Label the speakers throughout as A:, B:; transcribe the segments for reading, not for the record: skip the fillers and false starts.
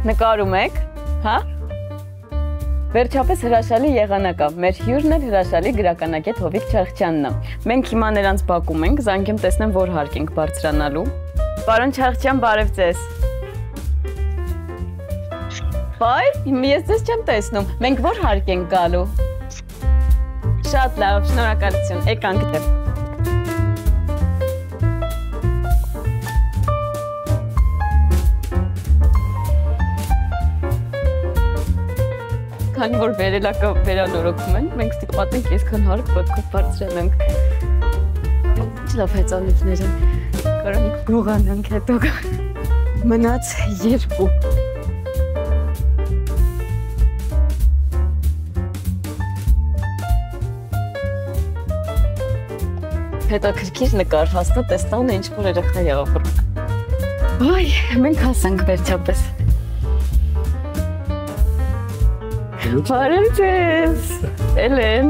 A: նկարում եք, հա? Վերջապես հրաշալի եղանակ է, մեր հյուրն էլ հրաշալի գրականագետ Հովիկ Չարխչյանն է։ Մենք հիմա նրանց բակում ենք, զանգեմ տեսնեմ, որ հարկ ենք բարձրանալու։ Պարոն Չարխչյան, բարև ձեզ։ Բայ, ես ձեզ չեմ տեսնում, մենք որ հարկ ենք գալու։ Շատ լավ, շնորհակալություն, եկանք դեպ։ Քանի որ վերելակը վերանորոգում են, մենք ստիպված ենք այսքան հարկ ոտքով բարձրանանք։ Ինչ լավ հեծանիվներ են, կարանք գողանանք հետո մնաց երկու։ Հետաքրքիր նկար, հաստատ տեստան է ինչ-որ երեխա եղավ։ Այ, մենք հասանք վերջապես։ Բարև ձեզ, Էլեն,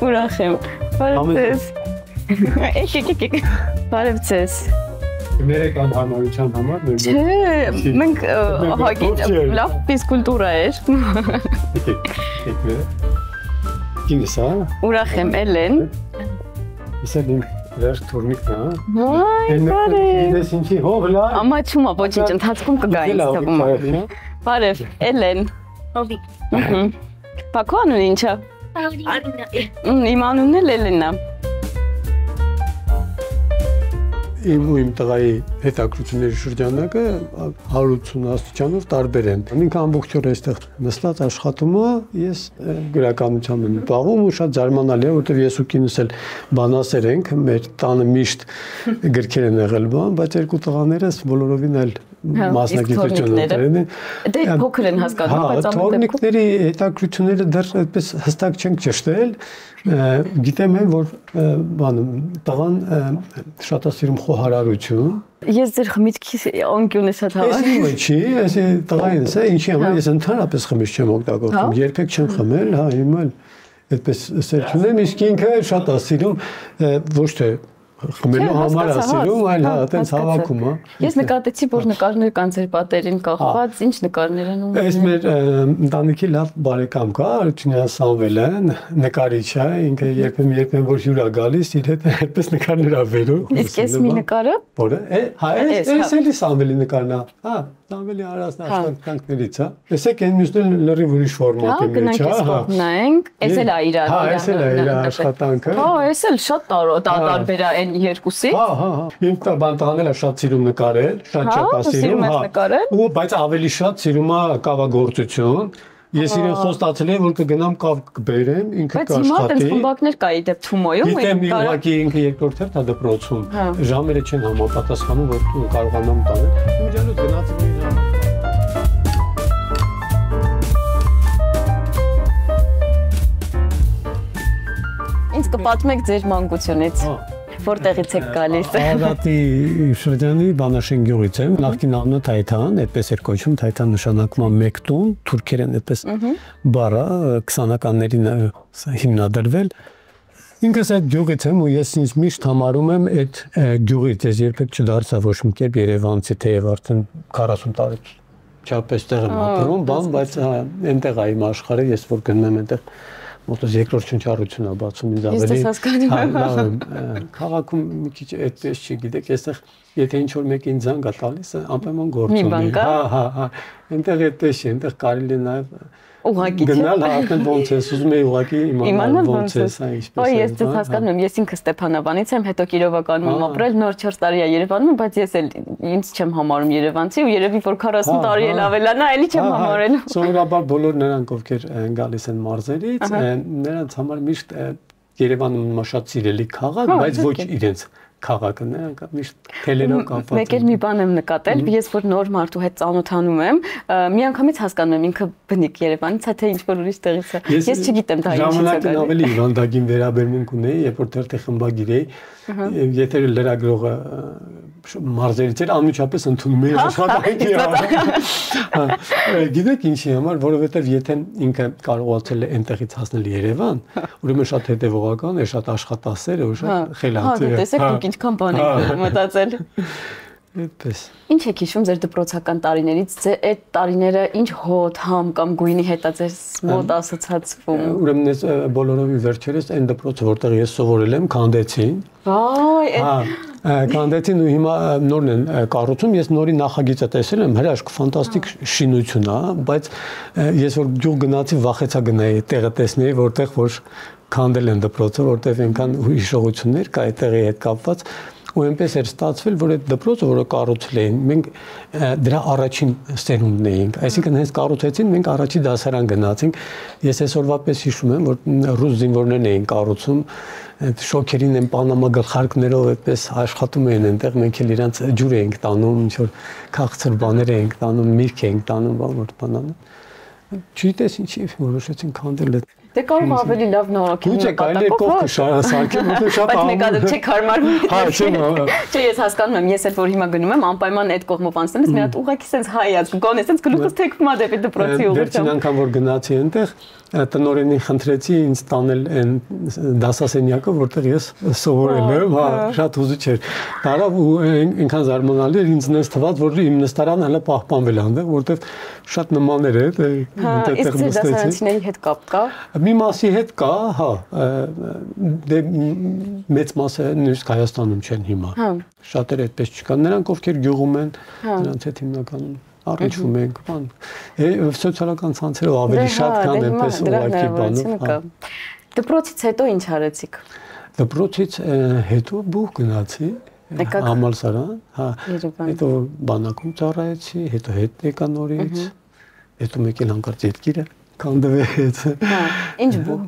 A: ուրախ եմ, բարև ձեզ, բարև ձեզ։
B: Մերեկան հանրության համար։
A: Չէ, մենք լավ ֆիզկուլտուրա էր։
B: Կինս է։
A: Ուրախ եմ, Էլեն։
B: Իսել իմ վերջ թուրնիկն է։
A: Այ, բարև։
B: Ես ինչի հողլա։
A: Ամաչում է, ոչինչ, ընթացքում կգա ինձ թվում է։ Բարև, Էլեն։
C: Հովիկ։
A: Բա քո անունը ինչ է։
C: Արինա։
A: Իմ անունն էլ Էլենն է։
B: Իմ ու իմ տղայի հետաքրությունների շրջանակը 180 աստիճանով տարբեր են։ Ինքը ամբողջովին այստեղ նստած աշխատում է, ես գրականությամբ եմ զբաղվում ու շատ զարմանալի է, որովհետև ես ու կինս էլ բանասեր ենք, մեր տանը միշտ գրքեր են եղել բան, բայց երկու տղաներս բոլորովին էլ մասնագիտություն ունեն։
A: Դե փոքր են հասկանում, բայց
B: թորնիկների հետաքրությունները դեռ այդպես հստակ չենք ճշտել։ Գիտեմ եմ, որ տղան շատ է սիրում խոհարարություն։
A: Ես ձեր խմիչքի անկյունը շատ հավաք։
B: Չի, այս տղայինս է, ինչի համար ես ընդհանրապես խմիչք չեմ օգտագործում, երբեք չեմ խմել, հա, հիմա այդպես սեր չունեմ, իսկ ինքը շատ է սիրում, ոչ թե խմելու համար է սիրում, այլ հա, այտենց հավաքում է։
A: Ես նկատեցի, որ նկարներ կան ձեր պատերին կախված, ինչ նկարներ են ունենում։
B: Այս մեր ընտանիքի լավ բարեկամ կա, Արությունյա Սամվելը, նկարիչ է, ինքը երբեմն որ հյուր է գալիս, իր հետ այդպես նկարներ է բերում։
A: Իսկ ես մի նկարը։
B: Որը, հա, այս էլի Սամվելի նկարն է։ Հա, Սամվելի արածն աշխատանքներից է։ Տեսեք, այն մյուսները լրիվ ուրիշ ֆորմատ են մեջ,
A: հա, նայենք, այս էլ է իր
B: հա, այս էլ է իր աշխատանքը։
A: Հա, այս էլ շատ տարբեր է այն երկուսից։
B: Հա, հա, հա։ Իմ բանտանել է շատ սիրում նկարել, շատ սիրում, հա։ Ու բայց ավելի շատ սիրում է կավագործություն։ Ես իրեն խոստացել եմ, որ կգնամ կավ կբերեմ, ինքը կաշխատի։ Բայց հիմա այդպես խմբակներ կայի դեպ Թումոյում։ Գիտեմ, ուղղակի ինքը երկրորդ հերթ է դպրոցում։ Ժամերը չեն համապատասխանում, որ կարողանամ տանել։ Միջանոց գնացի մի ժամ։
A: Ինձ կպատմեք ձեր մանկությունից։ Որտեղից եք գալիս։
B: Արարատի շրջանի Բանաշեն գյուղից եմ, նախկին անունը Թայթան, այդպես էր կոչվում, Թայթան նշանակում է մեկ տուն, թուրքերեն այդպես բառը 20-ականներին հիմնադրվել։ Ինքս այդ գյուղից եմ ու ես ինձ միշտ համարում եմ այդ գյուղից, ես երբեք չդարձա ոչ մի կերպ Երևանցի, թեև արդեն 40 տարի չափես տեղ եմ ապրում, բայց այնտեղ է իմ աշխարհը, ես որ գնում եմ այնտեղ մոտոց երկրորդ շնչառություն է բացում ինձ ավելի։
A: Ես հասկանում եմ։
B: Քաղաքում մի քիչ այդպես չգիտեք, այստեղ եթե ինչ որ մեկին զանգ է տալիս, անպայման գործ
A: ունի։
B: Հա, այնտեղ այդպես չի, այնտեղ կարելի է նաև
A: ուղղակի
B: գնալ հատնել ոնց ես, ուզում եի ուղղակի իմանալ ոնց ես, ինչպես է։
A: Ես ձեզ հասկանում եմ, ես ինքը Ստեփանավանից եմ, հետո Կիրովականում եմ ապրել, նոր 4 տարի է Երևանում, բայց ես էլ ինձ չեմ համարում երևանցի ու երևի որ 40 տարի էլ ավելանա, էլի չեմ համարել։
B: Սովորաբար բոլոր նրանք, ովքեր գալիս են մարզերից, նրանց համար միշտ Երևանը շատ սիրելի քաղաք, բայց ոչ իրենց քաղաքը, նրանք միշտ թելերով կապված են։
A: Մեկ էլ մի բան եմ նկատել, ես որ նոր մարդու հետ ծանոթանում եմ, միանգամից հասկանում եմ ինքը բնիկ Երևանից է, թե ինչ-որ ուրիշ տեղից է։ Ես չգիտեմ դա ինչից է գալիս։
B: Ժամանակին ավելի հիվանդագին վերաբերմունք ունեի, երբ որ թերթի խմբագիր էի, եթե լրագրողը մարզերից էր անմիջապես ընդունում էի աշխատանքի համար։ Գիտեք ինչի համար, որովհետև եթե ինքը կարողացել է այնտեղից հասնել Երևան, ուրեմն շատ հետևողական է, շատ աշխատասեր է ու շատ խելացի է։
A: Տեսեք դուք ինչքան բան եք մտածել։
B: Այդպես։
A: Ինչ եք հիշում ձեր դպրոցական տարիներից, այդ տարիները ինչ հոտ, համ կամ գույնի հետ է ձեր մոտ ասոցացվում։
B: Ուրեմն ես բոլորովին վերջերս այն դպրոցը, որտեղ ես սովորել եմ, քանդեցին։
A: Վայ,
B: Քանդեցին ու հիմա նորն են կառուցում, ես նորի նախագիծը տեսել եմ, հրաշք, ֆանտաստիկ շինություն է, բայց ես որ գյուղ գնացի, վախեցա գնայի, տեղը տեսնեի, որտեղ որ քանդել են դպրոցը, որտեղ այնքան հիշողություններ կա այդ տեղի հետ կապված։ Ու այնպես էր ստացվել, որ այդ դպրոցը, որը կառուցել էին, մենք դրա առաջին սերունդն էինք, այսինքն հենց կառուցեցին, մենք առաջի դասարան գնացինք։ Ես այսօրվա պես հիշում եմ, որ ռուս զինվորներն էին կառուցում, այդ շոքերին են պանամա գլխարկներով այդպես աշխատում էին այնտեղ, մենք էլ իրանց ջուր էինք տանում, ինչ որ քաղցր բաներ էինք տանում, միրգ էինք տանում, որ բանանը։ Չգիտես ինչի որոշեցին քանդել այդ։
A: Դե կարող ավելի լավ նորոգել։
B: Գուցե կարելի է կողքը սարքել, որտեղ շատ
A: բայց մեկ չեք հարմարվում։
B: Հա, չէ,
A: չէ, ես հասկանում եմ, ես էլ որ հիմա գնում եմ, անպայման այդ կողմով անցնում եմ, մի հատ ուղղակի sense հայացք, գոնե sense գլուխս թեքվում է դեպի դպրոցի ուղղությամբ։
B: Վերջին անգամ որ գնացի այնտեղ, տնօրենին խնդրեցի ինձ տանել այն դասասենյակը, որտեղ ես սովորել եմ, հա, շատ հուզիչ էր։ Տարավ ու այնքան զարմանալի էր, ինձ նես թվաց, որ իմ նստարանը հələ պահպանվել է այնտեղ, որտեղ շատ նմաններ է,
A: այնտեղ դասարանցիների հետ կապ կա։
B: Մի մասի հետ կա, հա, դե մեծ մասը նույնիսկ Հայաստանում չեն հիմա։ Շատերը այդպես չկան, նրանք ովքեր գյուղում են, նրանց հետ հիմնականում առնչվում ենք, բան։ Սոցիալական ցանցերով ավելի շատ կան այնպես ուղղակի բանով։
A: Դպրոցից հետո ինչ արեցիք։
B: Դպրոցից հետո բուհ գնացի, համալսարան, հա, հետո բանակում ծառայեցի, հետո հետ եկա նորից, հետո մեկ էլ հանկարծ երկիրը քանդվեց։
A: Ինչ բուհ։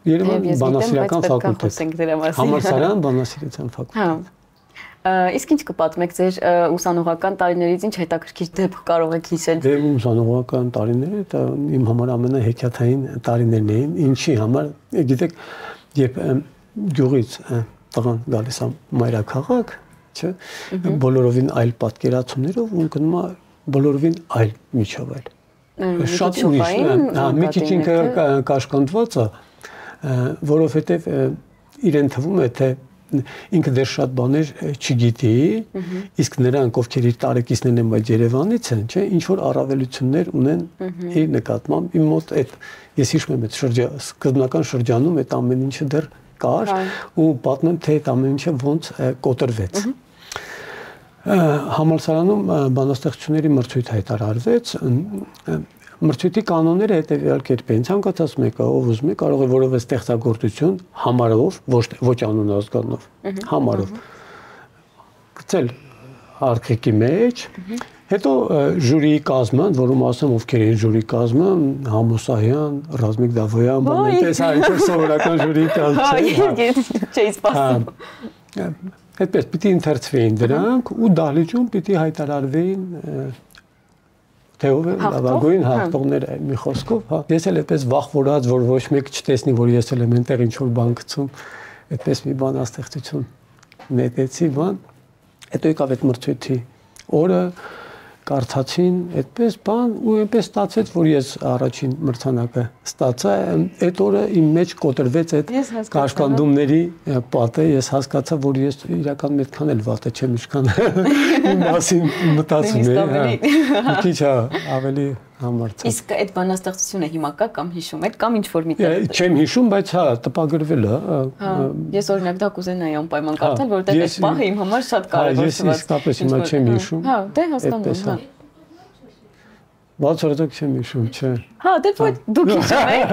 B: Երևան բանասիրական ֆակուլտետ։ Համալսարան բանասիրության ֆակուլտետ։
A: Իսկ ինչ կպատմեք ձեր ուսանողական տարիներից, ինչ հետաքրքիր դեպք կարող եք հիշել։
B: Դե ուսանողական տարիները դա իմ համար ամենահեքիաթային տարիներն էին, ինչի համար, գիտեք, երբ գյուղից տղան գալիս է մայրաքաղաք, չէ, բոլորովին այլ պատկերացումներով ու գնում է բոլորովին այլ միջով այլ։ Շատ ուրիշ է, մի քիչ ինքը կաշկանդված է, որովհետև իրեն թվում է, թե ինքը դեռ շատ բաներ չգիտի, իսկ նրանք, ովքեր իր տարեկիցներն են, բայց Երևանից են, չէ, ինչ որ առավելություններ ունեն իր նկատմամբ։ Իմ մոտ այդ ես հիշում եմ այդ սկզբնական շրջանում այդ ամեն ինչը դեռ կար ու պատմեմ, թե այդ ամեն ինչը ոնց կոտրվեց։ Համալսարանում բանաստեղծությունների մրցույթ հայտարարվեց, մրցույթի կանոնները հետևյալ կերպ են, ցանկացած մեկը, ով ուզում է, կարող է որևէ ստեղծագործություն համարով, ոչ անուն ազգանով, համարով գցել արկղիկի մեջ, հետո ժյուրիի կազմը, որում ասեմ ովքեր են ժյուրի կազմը, Համոսահյան, Ռազմիկ Դավոյան, բան այնպես այնպես սովորական ժյուրիի կազմ
A: չէի սպասում։
B: Այդպես պիտի ընթերցվեին դրանք ու դահլիճում պիտի հայտարարվեին թե ով է լավագույն հաղթողները մի խոսքով, հա։ Ես էլ այդպես վախվորած, որ ոչ մեկ չտեսնի, որ ես էլ եմ այնտեղ ինչ որ բան գցում, այդպես մի բանաստեղծություն նետեցի, բան։ Հետո եկավ այդ մրցույթի օրը, կարդացին, այդպես բան ու այնպես ստացեց, որ ես առաջին մրցանակը ստացա, այդ օրը իմ մեջ կոտրվեց այդ կաշկանդումների պատը, ես հասկացա, որ ես իրականում այդքան էլ վատը չեմ, ինչքան իմ մասին մտածում էի, մի քիչ ավելի համարձակ։
A: Իսկ այդ բանաստեղծությունը հիմա կա կամ հիշում եք կամ ինչ որ միտեղ։
B: Չեմ հիշում, բայց հա, տպագրվել է։
A: Ես օրինակ դա կուզենայի անպայման կարդալ, որովհետև այդ պահը իմ համար շատ կարևոր
B: է։ Ես իսկապես հիմա չեմ հիշում։
A: Հա, դե հասկանում եմ։
B: Բացարձակ չեմ հիշում, չէ։
A: Հա, դե ոյ դուք հիշում եք։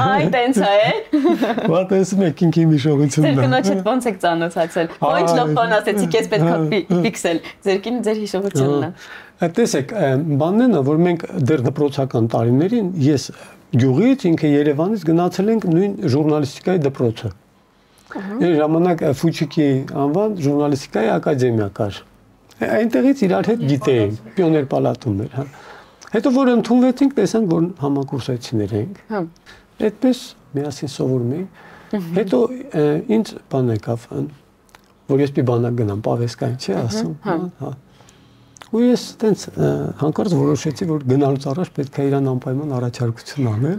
A: Այ տենց է։
B: What տեսում եք ինքն իմ հիշողությունն։
A: Ձեր կնոջդ ոնց եք ծանոթացել։ Ոչ լավ բան ասեցիք, ես պետք է ֆիքսել։ Ձեր կին ձեր հիշողությունն է։
B: Տեսեք, բանն է, որ մենք դեռ դպրոցական տարիներին ես գյուղից ինքը Երևանից գնացել ենք նույն ժուրնալիստիկայի դպրոցը։ Այն ժամանակ Ֆուչիկի անվան ժուրնալիստիկայի ակադեմիա կար։ Այնտեղից իրար հետ գիտեինք, պիոներ պալատում էր, հա։ Հետո որ ընդունվեցինք, տեսանք, որ համակուրսեցիներ ենք։ Հա։ Այդպես միասին սովորում էինք։ Հետո ինձ բան եկավ, որ ես մի բանակ գնամ, Պավեսկային չի ասում, հա։ Ու ես տենց հանկարծ որոշեցի, որ գնալուց առաջ պետք է իրան անպայման առաջարկություն անել։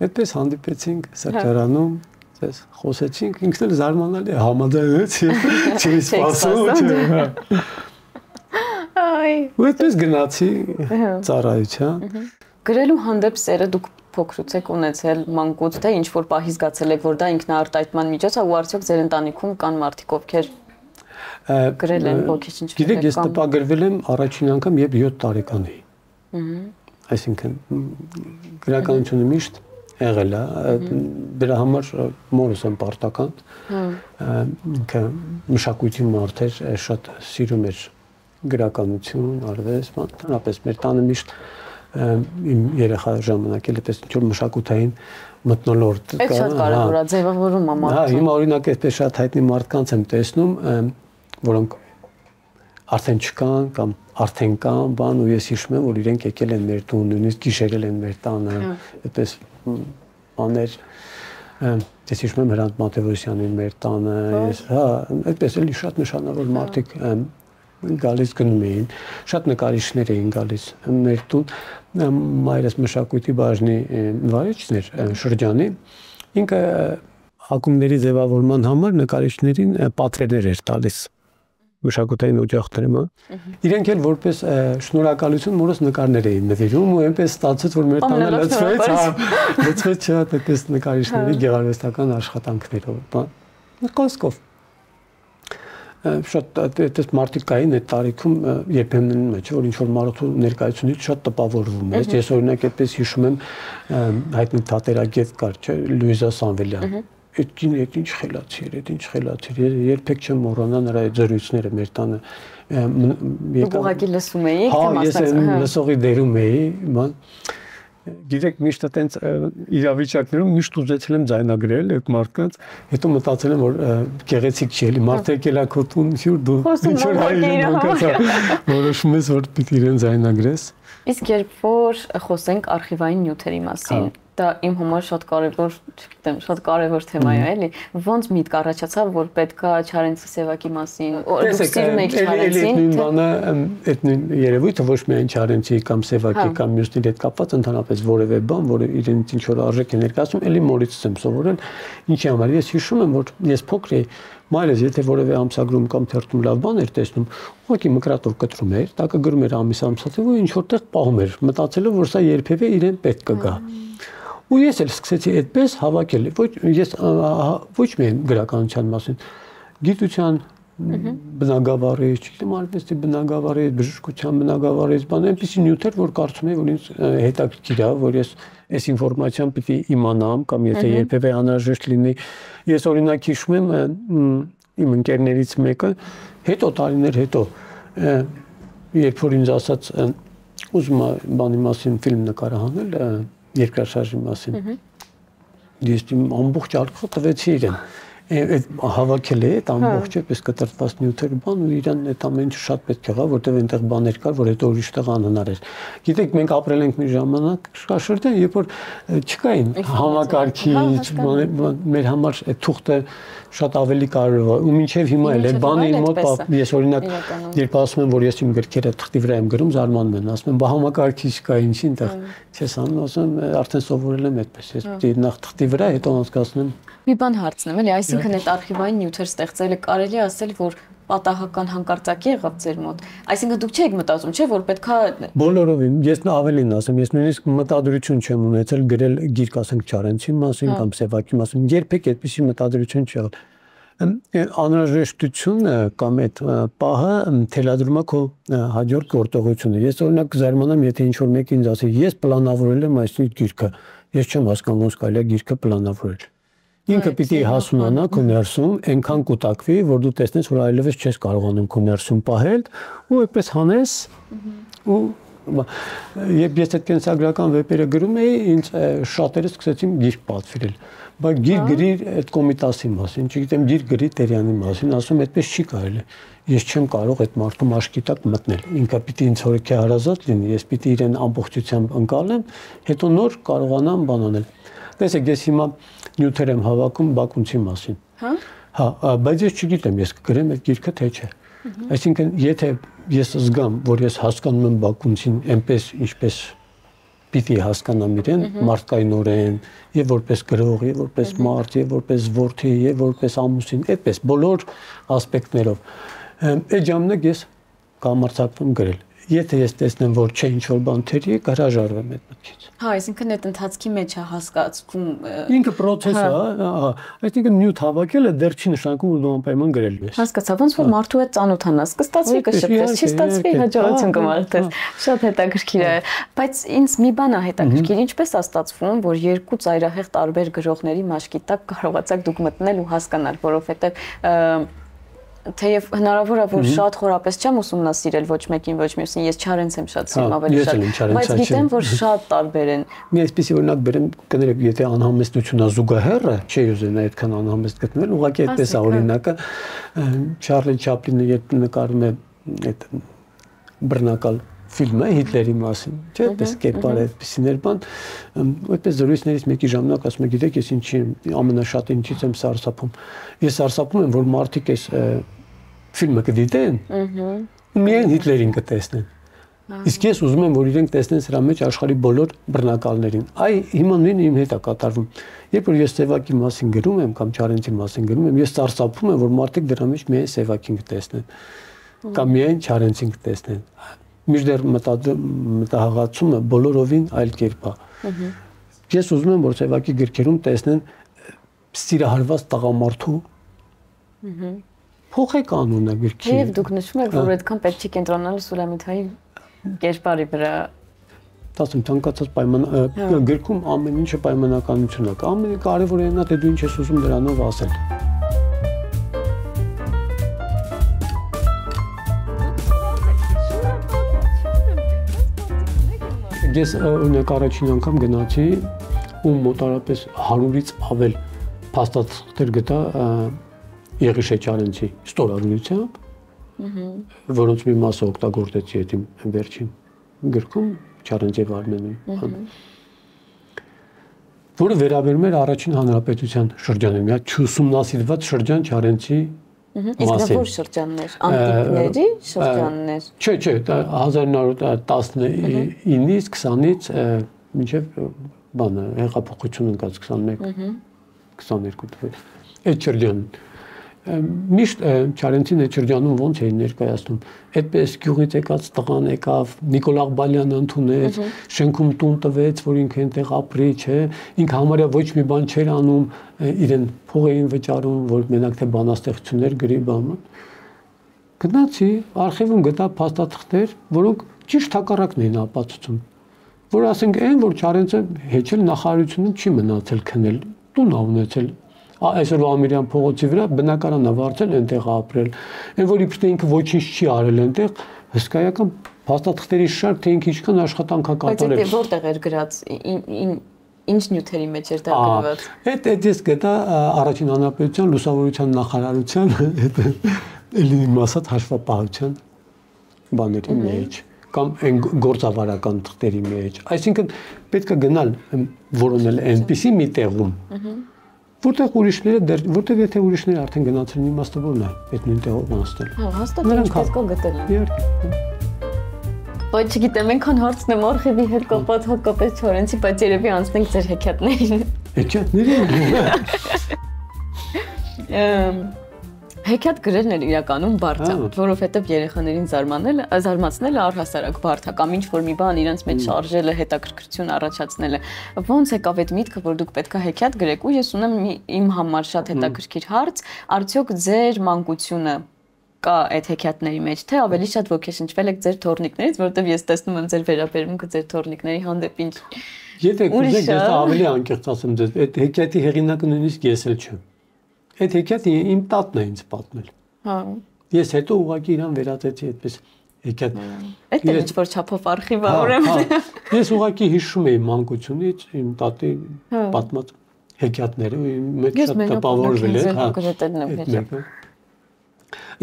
B: Այդպես հանդիպեցինք սրճարանում, Ձեզ խոսեցինք, ինքն էլ զարմանալի է, համաձայնեց, չի սպասում։
A: Այ։
B: Ու այդպես գնացի ծառայության։
A: Գրելու հանդեպ սերը դուք փոքրուց եք ունեցել մանկուց, թե ինչ որ պահի զգացել եք, որ դա ինքնաարտահայտման միջոց է, ու արդյոք ձեր ընտանիքում կան մարդիկ, ովքեր գրել են ոգեշնչվել։
B: Գիտեք, ես տպագրվել եմ առաջին անգամ, երբ 7 տարեկան էի։ Այսինքն գրականությունը միշտ եղել է, դրա համար մորս եմ պարտական։ Ինքը մշակույթի մարդ էր, շատ սիրում էր գրականություն, արվեստ, ընդհանրապես մեր տանը միշտ իմ երեխա ժամանակել էպես ինչ-որ մշակութային մթնոլորտ կա։
A: Այդ շատ կարևոր է, ձևավորում է մարդուն։
B: Հա, հիմա օրինակ այսպես շատ հայտնի մարդկանց եմ տեսնում, որոնք արդեն չկան կամ արդեն կան, բան ու ես հիշում եմ, որ իրենք եկել են մեր տուն, նույնիսկ գիշերել են մեր տանը, այդպես բաներ։ Ես հիշում եմ Հրանտ Մատեոսյանին մեր տանը, հա, այդպես էլի շատ նշանավոր մարդիկ գալիս գնում էին, շատ նկարիչներ էին գալիս մեր տուն, մայրս մշակույթի բաժնի վարիչն էր շրջանի, ինքը ակումբների ձևավորման համար նկարիչներին պատրերներ էր տալիս մշակութային օջախներում, իրենք էլ որպես շնորհակալություն մորս նկարներ էին նվիրում ու այնպես ստացեց, որ մեր տանը լցվեց շատ այդպես նկարիչների գեղարվեստական աշխատանքներով, կոսկով շատ այդպես մարդիկ կային այդ տարիքում երբեմն մեջ որ ինչ որ մարդու ներկայությունից շատ տպավորվում ես ես օրինակ այդպես հիշում եմ հայտնի թատերագետ կար չէ Լուիզա Սանվելյան այդ ինչ խելացի էր այդ ինչ խելացի էր երբեք չեմ մոռանա նրա այդ զրույցները մեր տանը
A: ուղղակի լսում էի
B: թե մասնակցում ես լսողի դերում էի Գիտեք, միշտ այտենց իրավիճակներում միշտ ուզեցել եմ ձայնագրել այդ մարդկանց, հետո մտածել եմ, որ գեղեցիկ չի էլի, մարդը եկել է քո տուն, հյուր դու ինչ որ որոշում ես, որ պիտի իրեն ձայնագրես։
A: Իսկ երբ որ խոսենք արխիվային նյութերի մասին, դա իմ համար շատ կարևոր, չգիտեմ, շատ կարևոր թեմա է, էլի, ոնց միտք առաջացավ, որ պետքա Չարենցի Սևակի մասին, դուք սիրում եք Չարենցին,
B: նույն բանը, այդ նույն երևույթը ոչ միայն Չարենցի կամ Սևակի կամ մյուսների հետ կապված, ընդհանրապես որևէ բան, որը իրենց ինչ որ արժեք է ներկայացնում, էլի մորից եմ սովորել, ինչի համար ես հիշում եմ, որ ես փոքր էի, մայրս եթե որևէ ամսագրում կամ թերթում լավ բան էր տեսնում, ուղղակի մկրատով կտրում էր, տակը գրում էր ամսաթիվ ու ինչ որտեղ պահում էր, մտածելով, որ սա երբևէ իրեն պետք կգա։ Ու ես էլ սկսեցի այդպես հավաքել, ես ոչ միայն գրականության մասին, գիտության բնագավառից, չգիտեմ, արվեստի բնագավառից, բժշկության բնագավառից, բան այնպիսի նյութեր, որ կարծում եմ, որ ինձ հետաքրքիր է, որ ես այս ինֆորմացիան պիտի իմանամ կամ եթե երբևէ անհրաժեշտ լինի, ես օրինակ հիշում եմ իմ ընկերներից մեկը, հետո տարիներ հետո, երբ որ ինձ ասաց ուզում եմ բանի մասին ֆիլմ նկարահանել, երկրաշարժի մասին, ես իմ ամբողջ արկղը տվեցի իրեն, հավաքել է այդ ամբողջ էպես կտրտված նյութեր բան ու իրան այդ ամեն ինչը շատ պետք եղավ, որտեղ այնտեղ բաներ կար, որ հետո ուրիշ տեղ անհնար էր։ Գիտեք, մենք ապրել ենք մի ժամանակաշրջան, երբ որ չկային համակարգիչ, մեր համար այդ թուղթը շատ ավելի կարևոր է ու մինչև հիմա էլ այդ բանը իմ մոտ ես օրինակ երբ ասում եմ որ ես իմ գրքերը թղթի վրա եմ գրում զարմանում են ասում եմ բա համակարգիչ կա ինչի այնտեղ չես անում ասում եմ արդեն սովորել եմ այդպես ես պիտի նախ թղթի վրա հետո անցկացնեմ
A: մի բան հարցնեմ էլի այսինքն այդ արխիվային նյութեր ստեղծելը կարելի է ասել որ պատահական հանկարծակի եղավ ձեր մոտ այսինքն դուք չեք մտածում չէ որ պետքա
B: բոլորովին ես ավելին ասեմ ես նույնիսկ մտադրություն չեմ ունեցել գրել գիրք ասենք Չարենցի մասին կամ Սևակի մասին երբեք այդպիսի մտադրություն չի եղել անհրաժեշտությունը կամ այդ պահը թելադրում է քո հաջորդ գործողությունը ես օրինակ զարմանամ եթե ինչ որ մեկը ինձ ասի ես պլանավորել եմ այս գիրքը ես չեմ հասկանում ոնց կարելի է գիրքը պլանավորել ինքը պիտի հասունանա քո ներսում, այնքան կուտակվի, որ դու տեսնես, որ այլևս չես կարողանում քո ներսում պահել, ու այդպես հանես, ու երբ ես այդ կենսագրական վեպերը գրում էի, ինձ շատերը սկսեցին գիրք պատվիրել, բայց գիրք գրի այդ Կոմիտասի մասին, չգիտեմ, գիրք գրի Տերյանի մասին, ասում այդպես չի կարելի, ես չեմ կարող այդ մարդու մաշկի տակ մտնել, ինքը պիտի ինձ հորիքի հարազատ լինի, ես պիտի իրեն ամբողջությամբ ընկալեմ, հետո նոր կարողանամ բան անել։ Տեսեք, ես հիմա նյութեր եմ հավաքում Բաքունցի մասին։ Հա, բայց ես չգիտեմ, ես կգրեմ այդ գիրքը թե չէ։ Այսինքն, եթե ես զգամ, որ ես հասկանում եմ Բաքունցին այնպես, ինչպես պիտի հասկանամ իրեն մարդկայնորեն, եւ որպես գրող, եւ որպես մարդ, եւ որպես որդի, եւ որպես ամուսին, այդպես բոլոր ասպեկտներով։ Այդ ժամանակ ես կամարցակվում գրել։ Եթե ես տեսնեմ, որ չէ ինչ-որ բան թերի, կհրաժարվեմ այդ մտքից։
A: Հա, այսինքն այդ ընթացքի մեջ է հասկացվում
B: ինքը process է, այսինքն նյութ հավաքելը դեռ չի նշանակում որ դու անպայման գրել ես։
A: Հասկացա, ոնց որ մարդու հետ ծանոթանաս, կստացվի կշփվես, չի ստացվի հաջողություն կմարթես։ Շատ հետաքրքիր է, բայց ինձ մի բան է հետաքրքիր, ինչպես է ստացվում, որ երկու ծայրահեղ տարբեր գրողների մաշկի տակ կարողացաք դուք մտնել ու հասկանալ, որովհետև թեև հնարավոր է որ շատ խորապես չեմ ուսումնասիրել ոչ մեկին ոչ մյուսին, ես Չարենց եմ շատ սիրում ավելի շատ, բայց գիտեմ որ շատ տարբեր են։
B: Մի այսպեսի օրինակ բերեմ, կներեք, եթե անհամեստությունա զուգահեռը, չի ուզենա այդքան անհամեստ գտնել, ուղղակի այդպես է օրինակը Չարլի Չապլինը երբ նկարում է այդ բռնակալ ֆիլմը Հիտլերի մասին, չէ՞, այդպես կերպար այդպեսիներ բան, այդպես զրույցներից մեկի ժամանակ ասում է, գիտեք, ես ինչի ամենաշատ ինչից եմ սարսափում։ Ես սարսափում եմ, որ մարդիկ այս ֆիլմը կդիտեն, միայն Հիտլերին կտեսնեն։ Իսկ ես ուզում եմ, որ իրենք տեսնեն սրա մեջ աշխարհի բոլոր բռնակալներին։ Այ հիմա նույնը իմ հետ է կատարվում։ Երբ որ ես Սևակի մասին գրում եմ կամ Չարենցի մասին գրում եմ, ես սարսափում եմ, որ մարդիկ դրա մեջ միայն Սևակին կտեսնեն կամ միայն Չարենցին կտեսնեն։ Միշտեր մտահղացումը բոլորովին այլ կերպ է։ Ես ուզում եմ, որ Սևակի գրքերում տեսնեն սիրահարված տղամարդու փոխեք անունը գրքի։
A: Եվ դուք նշում եք, որ այդքան պետք չի կենտրոնանալ Սուլամիթայի կերպարի վրա։
B: Ասում ցանկացած պայման գրքում ամեն ինչը պայմանականություն է։ Ամենը կարևորը այն է, թե դու ինչ ես ուզում դրանով ասել։ Ես օրինակ առաջին անգամ գնացի ու մոտարապես 100-ից ավել փաստաթղթեր գտա Եղիշե Չարենցի ստորագրությամբ, որոնց մի մասը օգտագործեցի այդ իմ վերջին գրքում Չարենցի Արմենի, որը վերաբերում էր առաջին հանրապետության շրջանին, մի հատ չուսումնասիրված շրջան Չարենցի
A: Իսկ դա որ շրջաններ, անտիկների շրջաններ։
B: Չէ, 1919-ից 20-ից մինչև բանը հեղափոխություն ընկած 21-22 թվականին։ Այդ շրջանն միշտ Չարենցին այդ շրջանում ոնց էին ներկայացնում։ Այդպես գյուղից եկած տղան եկավ, Նիկոլ Աղբալյանը ընդունեց, շենքում տուն տվեց, որ ինքը այնտեղ ապրի, չէ։ Ինքը համարյա ոչ մի բան չէր անում, իրեն փող էին վճարում, որ մենակ թե բանաստեղծություններ գրի բանը։ Գնացի, արխիվում գտա փաստաթղթեր, որոնք ճիշտ հակառակն էին ապացուցում։ Որ ասենք այն, որ Չարենցը հեչել նախարարությունում չի մնացել քնել, տուն ա ունեցել։ Այսօր Ամիրյան փողոցի վրա բնակարան է վարձել, այնտեղ ապրել։ Այն որ իբրե ինքը ոչինչ չի արել այնտեղ, հսկայական փաստաթղթերի շարք, թե ինքը ինչքան աշխատանք ա կատարել։
A: Բայց որտեղ էր գրած, ինչ նյութերի մեջ էր դա գրված։
B: Այդ ես գտա առաջին հանրապետության լուսավորության նախարարության էլի մասած հաշվապահության բաների մեջ կամ այն գործավարական թղթերի մեջ։ Այսինքն պետք է գնալ որոնել այնպիսի մի տեղում, որտեղ ուրիշները դեռ որտեղ եթե ուրիշները արդեն գնացել են իմաստը որն է այդ նույն տեղով անցնել։
A: Հա, հաստատ ինչպես կա գտել են։
B: Իհարկե։
A: Բայց չգիտեմ, այնքան հարցնեմ արխիվի հետ կապված հատկապես Չարենցի, բայց երևի անցնենք ձեր հեքիաթներին։
B: Հեքիաթների։
A: Հեքիաթ գրելն էլ իրականում բարդ է, որովհետև երեխաներին զարմացնելը առհասարակ բարդ է, կամ ինչ-որ մի բան իրենց մեջ շարժելը, հետաքրքրություն առաջացնելը։ Ոնց եկավ այդ միտքը, որ դուք պետք է հեքիաթ գրեք, ու ես ունեմ իմ համար շատ հետաքրքիր հարց, արդյոք ձեր մանկությունը կա այդ հեքիաթների մեջ, թե ավելի շատ ոգեշնչվել եք ձեր թորնիկներից, որովհետև ես տեսնում եմ ձեր վերաբերմունքը ձեր թորնիկների հանդեպ ինչ։
B: Եթե կուզեք, ես ավելի անկեղծ ասեմ ձեզ, այդ հեքիաթի հեղինակը նույնիսկ ես էլ չեմ։ Այդ հեքիաթը իմ տատն է ինձ պատմել։ Հա։ Ես հետո ուղղակի իրան վերածեցի այդպես հեքիաթ։
A: Այդ էլ ինչ-որ չափով արխիվ է, ուրեմն։
B: Ես ուղղակի հիշում էի մանկությունից իմ տատի պատմած հեքիաթները, մեծ շատ տպավորվել է, հա։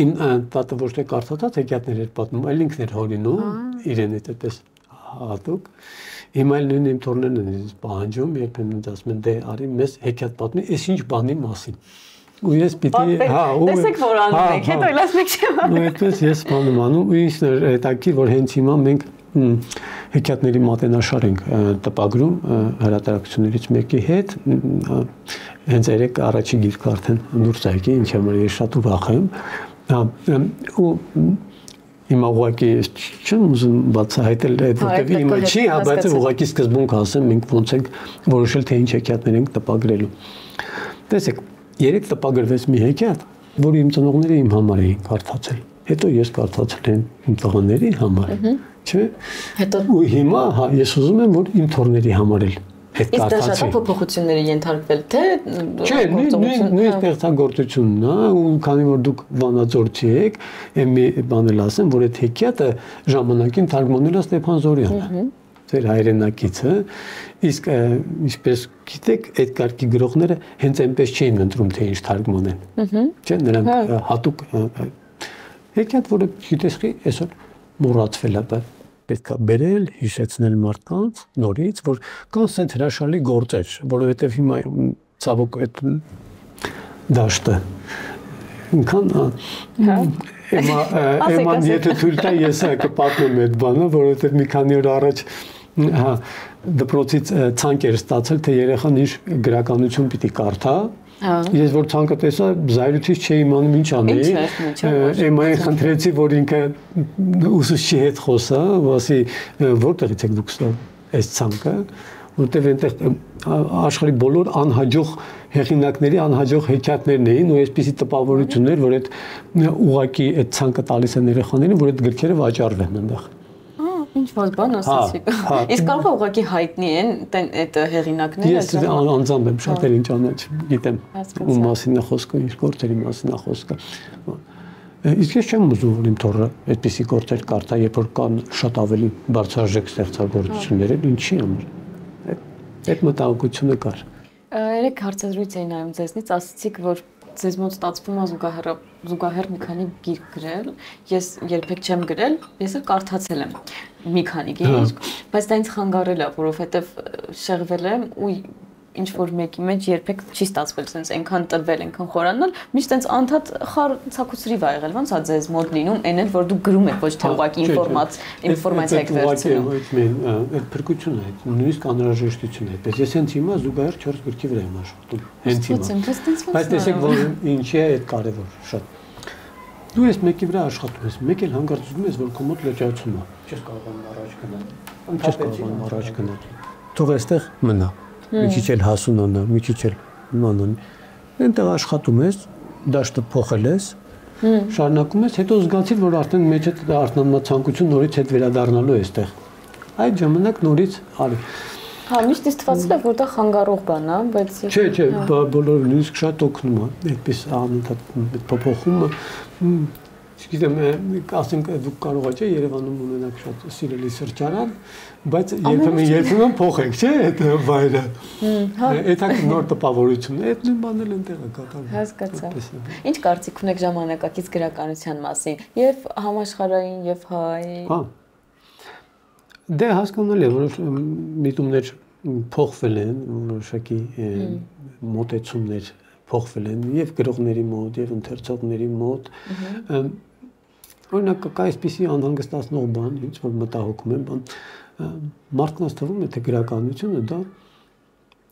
B: Իմ տատը ոչ թե կարծած հեքիաթներ էր պատմում, այլ ինքն էր հորինում, իրեն այդպես հատուկ։ Հիմա էլ նույն իմ թորներն են ինձ պահանջում, երբեմն ինձ ասում են դե արի մեզ հեքիաթ պատմի, այս ինչ բանի մասին։ Ու ես պիտի, հա,
A: տեսեք որ անում եք, հետո էլ ասեք չեմ անում։
B: Ու այդպես ես բանում անում, ու ինձն էր հետաքրքիր, որ հենց հիմա մենք հեքիաթների մատենաշար ենք տպագրում հրատարակություններից մեկի հետ, հենց երեք առաջի գիրքը արդեն դուրս եկի, ինչ համար ես շատ ուրախ եմ, ու հիմա ուղղակի չեմ ուզում բացահայտել որտեղի հիմա չի, բայց ուղղակի սկզբունք ասեմ, մենք ոնց ենք որոշել, թե ինչ հեքիաթներ ենք տպագրելու։ Տեսեք, երեք տպագրվեց մի հեքիաթ, որը իմ ծնողները իմ համար էին կարդացել։ Հետո ես կարդացել եմ իմ տղաների համար, չէ՞։ Հետո ու հիմա ես ուզում եմ, որ իմ թոռների համար էլ այդ կարդացի։
D: Իսկ դա շատ փոփոխությունների ենթարկվել, թե
B: չէ, նույն ստեղծագործությունն է, ու քանի որ դուք վանաձորցի եք, մի բան էլ ասեմ, որ այդ հեքիաթը ժամանակին թարգմանել է Ստեփան Զորյանը, ձեր հայրենակիցը, իսկ ինչպես գիտեք, այդ կարգի գրողները հենց այնպես չէին ընտրում, թե ինչ թարգմանեն։ Չէ, նրանք հատուկ հեքիաթ, որը գիտես խի, այսօր մոռացվել է, պետք է բերել, հիշեցնել մարդկանց նորից, որ կան սենց հրաշալի գործեր, որովհետև հիմա ցավոք այդ դաշտը ինքան Էման եթե թույլ տա ես կպատմեմ այդ բանը, որովհետև մի քանի օր առաջ դպրոցից ցանկ էր ստացել, թե երեխան ինչ գրականություն պիտի կարդա։ Ես որ ցանկը տեսա, զայրույթից չէի իմանում ինչ անեի։ Էմային խնդրեցի, որ ինքը ուսուցչի հետ խոսա, ասի որտեղից եք դուք ստանում այս ցանկը, որտեղ այնտեղ աշխարհի բոլոր անհաջող հեղինակների անհաջող հեքիաթներն էին ու այսպիսի տպավորություններ, որ այդ ուղակի այդ ցանկը տալիս են երեխաներին, որ այդ գրքերը վաճառվեն այնտեղ։
D: Ինչ որ բան ասացիք։ Իսկ կարող է ուղղակի հայտնի են այդ հեղինակները։
B: Ես անձամբ եմ շատ էլ ինչ անած գիտեմ ու մասին է խոսքը, ինչ գործերի մասին է խոսքը։ Իսկ ես չեմ ուզում, որ իմ թոռը այդպիսի գործեր կարդա, երբ որ կան շատ ավելի բարձրաժեք ստեղծագործություններ, ինչի համար։ Այդ մտահոգությունը կար։
D: Երեք հարցազրույց էի նայում ձեզնից, ասացիք, որ ձեզ մոտ ստացվում է զուգահեռ մի քանի գիրք գրել, ես երբեք չեմ գրել, ես էլ կարդացել եմ մի քանի գիրք, բայց դա ինձ խանգարել է, որովհետև շեղվել եմ ու ինչ որ մեկի մեջ երբեք չի ստացվել, sense այնքան տրվել, այնքան խորանալ, միշտ sense անդադ խար ցակուցրիվ ա եղել, ոնց է ձեզ մոտ լինում, այն էլ որ դուք գրում եք, ոչ թե ուղղակի ինֆորմացիա եք վերցնում։
B: Այդ փրկությունն է, նույնիսկ անհրաժեշտություն է, այդպես ես հենց հիմա զուգահեռ 4 գրքի վրա եմ աշխատում, հենց հիմա։ Բայց տեսեք, որ ինչի է այդ կարևոր, շատ։ Դու ես մեկի վրա աշխատում ես, մեկ էլ հանկարծ ուզում ես, որ քո մոտ լճացում է, չես կարողանում առաջ գնալ, չես կարողանում առաջ գնալ։ Թող այստեղ մնա։ Մի քիչ էլ հասունանա, մի քիչ էլ մանան։ Այնտեղ աշխատում ես, դաշտը փոխել ես, շարունակում ես, հետո զգացիր, որ արդեն մեջդ արթնանացանկություն նորից հետ վերադառնալու է այստեղ։ Այդ ժամանակ նորից արի։
D: Հա, միշտ ինձ թվացել է, որ դա խանգարող բան է, բայց
B: Չէ, բոլորը նույնիսկ շատ օգնում է, այդպես անընդհատ փոփոխումը։ Չգիտեմ, ասենք դուք կարող եք Երևանում ունենաք շատ սիրելի սրճարան, բայց երբեմն փոխեք, չէ՞, այդ վայրը։ Դա նոր տպավորություն է, այդ նույն բանն էլ այնտեղ է կատարվում։
D: Հասկացա։ Ինչ կարծիք ունեք ժամանակակից գրականության մասին, եւ համաշխարհային, եւ հայ։
B: Հա։ Դե հասկանալի է, որոշ միտումներ փոխվել են, որոշակի մոտեցումներ փոխվել են եւ գրողների մոտ եւ ընթերցողների մոտ։ Օրինակ կա այսպիսի անհանգստացնող բան, ինչ որ մտահոգում եմ, մարդկանց թվում է, թե գրականությունը դա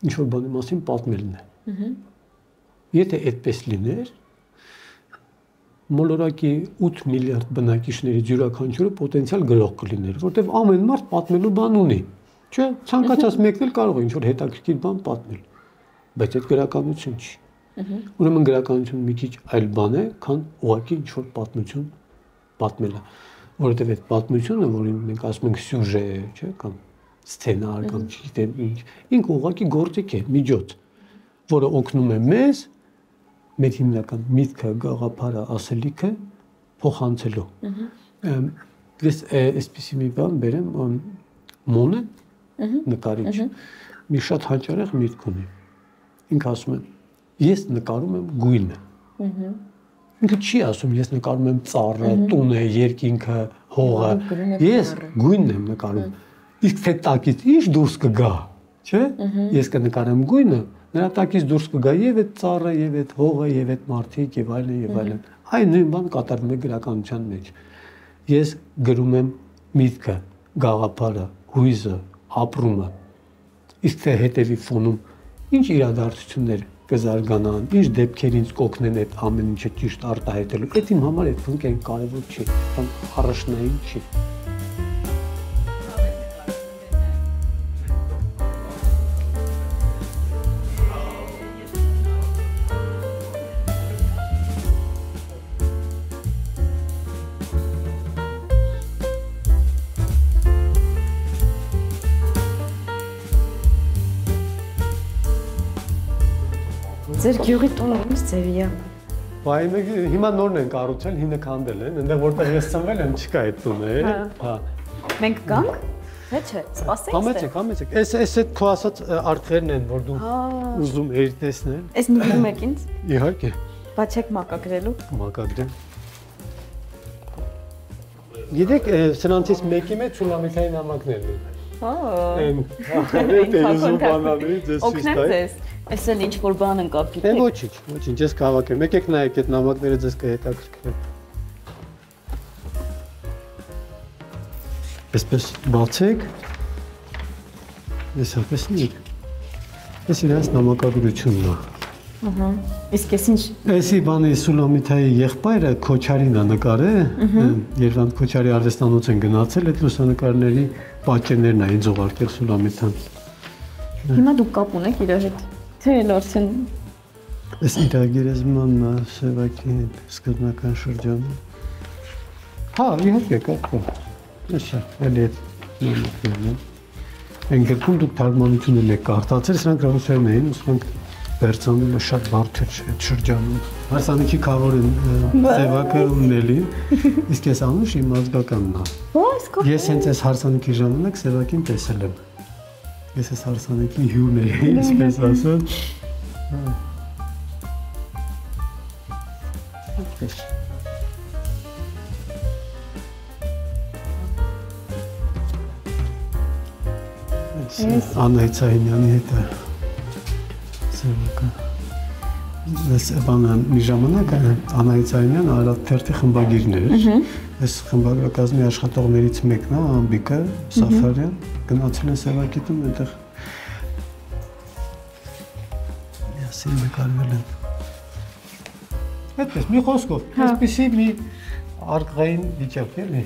B: ինչ որ բանի մասին պատմելն է։ Եթե այդպես լիներ, մոլորակի 8 միլիարդ բնակիչներից յուրաքանչյուրը պոտենցիալ գրող կլիներ, որտեղ ամեն մարդ պատմելու բան ունի։ Չէ, ցանկացած մեկն էլ կարող է ինչ որ հետաքրքիր բան պատմել, բայց այդ գրականություն չի։ Ուրեմն գրականությունը մի քիչ այլ բան է, քան ուղղակի ինչ որ պատմություն պատմելը, որովհետև այդ պատմությունը, որին մենք ասում ենք սյուժե, չէ, կամ սցենար, կամ չգիտեմ ինչ, ինքը ուղղակի գործիք է, միջոց, որը օգնում է մեզ մեր հիմնական միտքը, գաղափարը, ասելիքը փոխանցելու։ Ես այսպեսի մի բան բերեմ, Մոնը նկարիչ, մի շատ հաճարեղ միտք ունի։ Ինքը ասում է, ես նկարում եմ գույնը։ Ինքը չի ասում, ես նկարում եմ ծառը, տունը, երկինքը, հողը։ Ես գույնն եմ նկարում։ Իսկ թե տակից ինչ դուրս կգա, չէ՞։ Ես կնկարեմ գույնը, նրա տակից դուրս կգա եւ այդ ծառը, եւ այդ հողը, եւ այդ մարդիկ, եւ այլն, եւ այլն։ Այն նույն բան կատարվում է գրականության մեջ։ Ես գրում եմ միտքը, գաղափարը, հույզը, ապրումը։ Իսկ թե հետևի ֆոնում ինչ իրադարձություններ կզարգանան, ինչ դեպքեր ինձ կօգնեն այդ ամեն ինչը ճիշտ արտահայտելու։ Այդ իմ համար այդ ֆոնկեն կարևոր չի, կամ առաջնային չի։
A: Ձեր գյուղի տունը ինչ ձևի է։
B: Բայց հիմա նորն են կառուցել, հինը քանդել են, այնտեղ որտեղ ես ծնվել եմ չկա այդ տունը, հա։
A: Մենք գանք, թե չէ, սպասենք։
B: Համեցեք։ Այս այդ քո ասած արտղերն են, որ դու ուզում էիր տեսնել։
A: Այս նվիրում եք ինձ։
B: Իհարկե։
A: Բայց չեք մակագրելու։
B: Մակագրեմ։ Գիտեք, սրանցից մեկի մեջ Սուլամիթայի նամակներն են։
A: Օգնեմ ձեզ։ Այս էլ ինչ որ բան ընկավ գիտեք։
B: Ոչինչ, ես կհավաքեմ։ Եկեք նայեք այդ նամակները ձեզ կհետաքրքրեն։ Այսպես բացեք։ Այսպես նայեք։ Այս իրաց նամակագրությունն է։
A: Իսկ ես ինչ։
B: Էսի բանի Սուլամիթայի եղբայրը Քոչարին է նկարել, Երևան Քոչարի արվեստանոց են գնացել, այդ լուսանկարների պատճեններն էին ուղարկել Սուլամիթան։
A: Հիմա դուք կապ ունեք իր հետ։ Թե լորցեն։
B: Այս իր գերեզմանն է Սևակի սկզբնական շրջանում։ Հա, իհարկե կապ կա։ Այսա, էլի նամակներն են։ Այն գրքում դուք թարգմանությունն եք կարդացել, սրանք ռուսերեն էին, ուսանք Բերցանումը շատ բարդ էր այդ շրջանում։ Հարսանիքի քավոր են Սևակը ունելի, իսկ ես անուշ իմ ազգականն է։ Ես հենց այս հարսանիքի ժամանակ Սևակին տեսել եմ։ Ես այս հարսանիքի հյուրն էի, այսպես ասած։ Անահիտ Սահինյանի հետ է Սևակը։ Ես բանը մի ժամանակ Անահիտ Սահինյանը Արարատ թերթի խմբագիրն էր։ Այս խմբագրակազմի աշխատողներից մեկն է Ամբիկը Սաֆարյան, գնացել են Սևակի տուն, այնտեղ միասին նկարվել են։ Այդպես մի խոսքով, այսպեսի մի արկղային վիճակ էլի։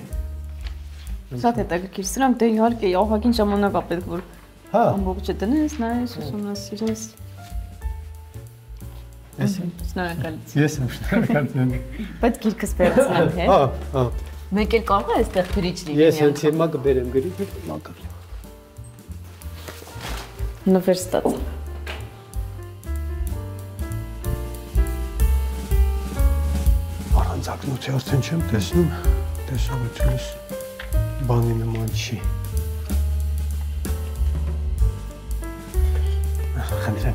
A: Շատ հետաքրքիր, սրանք դե իհարկե ահագին ժամանակ է պետք որ ամբողջը տնես, նայես, ուսումնասիրես։ Շնորհակալություն։
B: Ես եմ շնորհակալ։
A: Բայց գիրքս վերցնեմ, հե։
B: Հա։
A: Մեկ էլ կարող է այստեղ գրիչ լինի։
B: Ես հենց հիմա կբերեմ գրիչը, մակար։
A: Նվեր ստաց։
B: Առանց ակնոցի արդեն չեմ տեսնում, տեսողությունս բանի նման չի։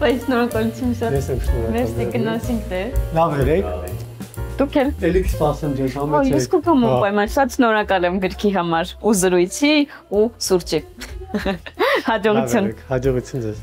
A: Բայց շնորհակալություն շատ։
B: Ես եմ շնորհակալ։
A: Մերսի գնացինք դե։
B: Լավ եք։
A: Դուք էլ։
B: Էլի կսպասեմ ձեզ համեցեք։
A: Ես կգամ պայման, շատ շնորհակալ եմ գրքի համար ու զրույցի ու սուրճի։ Հաջողություն։
B: Հաջողություն ձեզ։